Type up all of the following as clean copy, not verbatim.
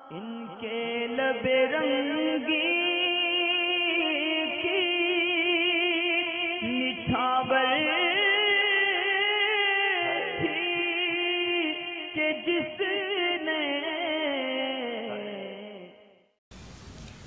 इनके लबे रंगी की निछावर थी कि जिसने।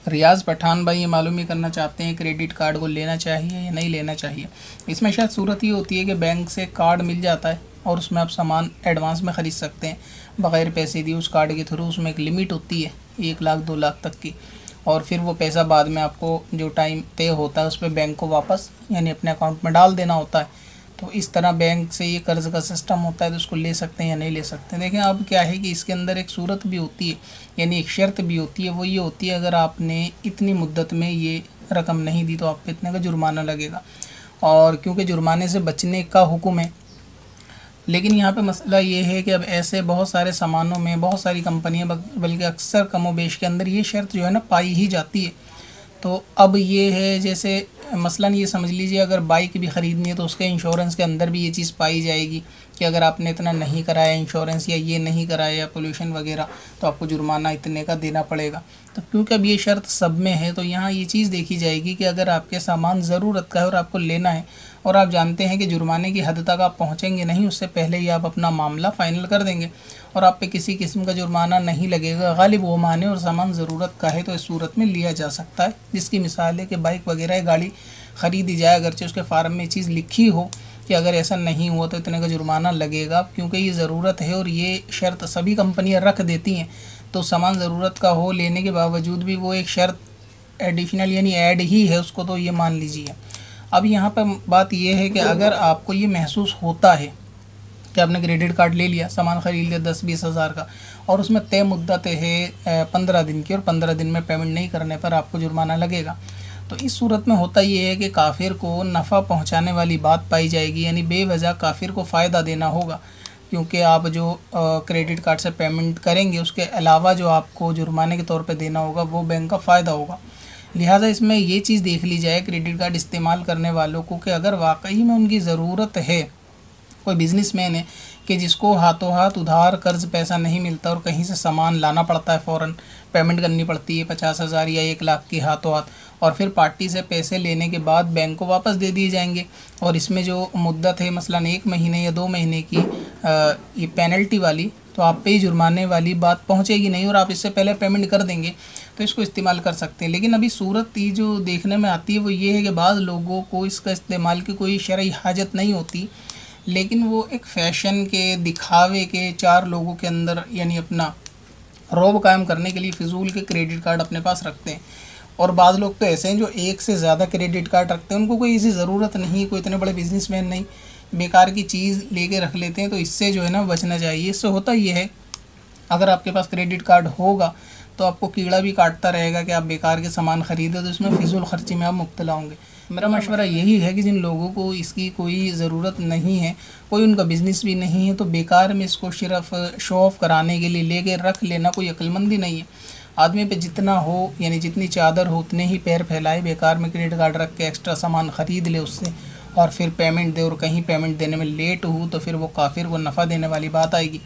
रियाज पठान भाई ये मालूम ही करना चाहते हैं क्रेडिट कार्ड को लेना चाहिए या नहीं लेना चाहिए। इसमें शायद सूरत ये होती है कि बैंक से कार्ड मिल जाता है और उसमें आप सामान एडवांस में ख़रीद सकते हैं बग़ैर पैसे दिए। उस कार्ड के थ्रू उसमें एक लिमिट होती है 1 लाख 2 लाख तक की, और फिर वो पैसा बाद में आपको जो टाइम तय होता है उस पर बैंक को वापस यानी अपने अकाउंट में डाल देना होता है। तो इस तरह बैंक से ये कर्ज़ का सिस्टम होता है, तो उसको ले सकते हैं या नहीं ले सकते हैं। देखें अब क्या है कि इसके अंदर एक सूरत भी होती है यानी एक शर्त भी होती है, वो ये होती है अगर आपने इतनी मुद्दत में ये रकम नहीं दी तो आप पे इतने का जुर्माना लगेगा। और क्योंकि जुर्माने से बचने का हुक्म है, लेकिन यहाँ पे मसला ये है कि अब ऐसे बहुत सारे सामानों में बहुत सारी कंपनियाँ बल्कि अक्सर कमोबेश के अंदर ये शर्त जो है ना पाई ही जाती है। तो अब ये है जैसे मसलन ये समझ लीजिए अगर बाइक भी ख़रीदनी है तो उसके इंश्योरेंस के अंदर भी ये चीज़ पाई जाएगी कि अगर आपने इतना नहीं कराया इंश्योरेंस या ये नहीं कराया पोल्यूशन वगैरह तो आपको जुर्माना इतने का देना पड़ेगा। तो क्योंकि अब ये शर्त सब में है तो यहाँ ये चीज़ देखी जाएगी कि अगर आपके सामान ज़रूरत का है और आपको लेना है और आप जानते हैं कि जुर्माने की हद तक आप पहुँचेंगे नहीं, उससे पहले ही आप अपना मामला फ़ाइनल कर देंगे और आप पे किसी किस्म का जुर्माना नहीं लगेगा, गालिब वो माने और सामान ज़रूरत का है, तो इस सूरत में लिया जा सकता है। जिसकी मिसाल है कि बाइक वगैरह गाड़ी ख़रीदी जाए, अगरचे उसके फार्म में चीज़ लिखी हो कि अगर ऐसा नहीं हुआ तो इतने का जुर्माना लगेगा, क्योंकि ये ज़रूरत है और ये शर्त सभी कंपनियां रख देती हैं। तो सामान ज़रूरत का हो लेने के बावजूद भी वो एक शर्त एडिशनल यानी ऐड ही है उसको, तो ये मान लीजिए। अब यहाँ पर बात यह है कि अगर आपको ये महसूस होता है कि आपने क्रेडिट कार्ड ले लिया, सामान ख़रीद लिया 10-20 हज़ार का और उसमें तय मुद्दत है 15 दिन की और 15 दिन में पेमेंट नहीं करने पर आपको जुर्माना लगेगा, तो इस सूरत में होता ये है कि काफिर को नफ़ा पहुंचाने वाली बात पाई जाएगी, यानी बेवजह काफिर को फ़ायदा देना होगा, क्योंकि आप जो क्रेडिट कार्ड से पेमेंट करेंगे उसके अलावा जो आपको जुर्माने के तौर पे देना होगा वो बैंक का फ़ायदा होगा। लिहाजा इसमें ये चीज़ देख ली जाए क्रेडिट कार्ड इस्तेमाल करने वालों को कि अगर वाकई में उनकी ज़रूरत है, कोई बिजनेसमैन है कि जिसको हाथों हाथ उधार कर्ज पैसा नहीं मिलता और कहीं से सामान लाना पड़ता है, फ़ौरन पेमेंट करनी पड़ती है 50,000 या 1 लाख की हाथों हाथ, और फिर पार्टी से पैसे लेने के बाद बैंक को वापस दे दिए जाएंगे और इसमें जो मुद्दत है मसलन 1 महीने या 2 महीने की ये पेनल्टी वाली, तो आप पे ही जुर्माने वाली बात पहुंचेगी नहीं और आप इससे पहले पेमेंट कर देंगे, तो इसको इस्तेमाल कर सकते हैं। लेकिन अभी सूरत ये जो देखने में आती है वो ये है कि बाज़ लोगों को इसका इस्तेमाल की कोई शरई हाजत नहीं होती, लेकिन वो एक फ़ैशन के दिखावे के 4 लोगों के अंदर यानी अपना रौब कायम करने के लिए फ़िजूल के क्रेडिट कार्ड अपने पास रखते हैं। और बाज़ लोग तो ऐसे हैं जो एक से ज़्यादा क्रेडिट कार्ड रखते हैं, उनको कोई इसी ज़रूरत नहीं, कोई इतने बड़े बिजनेसमैन नहीं, बेकार की चीज़ लेके रख लेते हैं। तो इससे जो है ना बचना चाहिए। इससे होता ये है अगर आपके पास क्रेडिट कार्ड होगा तो आपको कीड़ा भी काटता रहेगा कि आप बेकार के सामान ख़रीदे, तो इसमें फ़िजूल ख़र्ची में आप मुब्तला होंगे। मेरा मशवरा यही है कि जिन लोगों को इसकी कोई ज़रूरत नहीं है, कोई उनका बिज़नेस भी नहीं है, तो बेकार में इसको सिर्फ शो ऑफ़ कराने के लिए लेके रख लेना कोई अक्लमंदी नहीं है। आदमी पे जितना हो यानी जितनी चादर हो उतने ही पैर फैलाए, बेकार में क्रेडिट कार्ड रख के एक्स्ट्रा सामान ख़रीद ले उससे और फिर पेमेंट दे और कहीं पेमेंट देने में लेट हो तो फिर वो काफिर को नफ़ा देने वाली बात आएगी।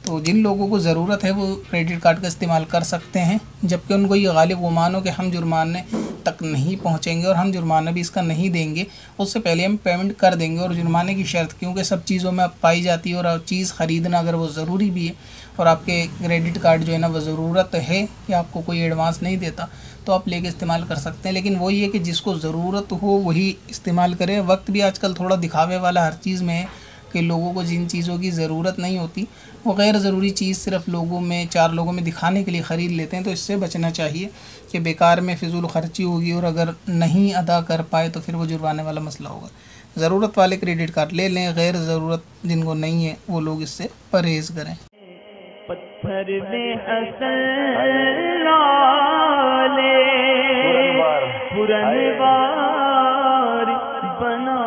तो जिन लोगों को ज़रूरत है वो क्रेडिट कार्ड का इस्तेमाल कर सकते हैं, जबकि उनको ये गालिब गुमान हो कि हम जुर्माने तक नहीं पहुंचेंगे और हम जुर्माना भी इसका नहीं देंगे, उससे पहले हम पेमेंट कर देंगे। और जुर्माने की शर्त क्योंकि सब चीज़ों में अब पाई जाती है और चीज़ ख़रीदना अगर वो ज़रूरी भी है और आपके क्रेडिट कार्ड जो है ना वो ज़रूरत है कि आपको कोई एडवांस नहीं देता, तो आप लेके इस्तेमाल कर सकते हैं। लेकिन वही है कि जिसको ज़रूरत हो वही इस्तेमाल करे। वक्त भी आजकल थोड़ा दिखावे वाला हर चीज़ में है कि लोगों को जिन चीज़ों की ज़रूरत नहीं होती वो गैर ज़रूरी चीज़ सिर्फ लोगों में 4 लोगों में दिखाने के लिए ख़रीद लेते हैं। तो इससे बचना चाहिए कि बेकार में फ़िजूल ख़र्ची होगी और अगर नहीं अदा कर पाए तो फिर वो जुर्माने वाला मसला होगा। ज़रूरत वाले क्रेडिट कार्ड ले लें, गैर ज़रूरत जिनको नहीं है वो लोग इससे परहेज़ करें। पत्थर में असल लाले पुरनवार बना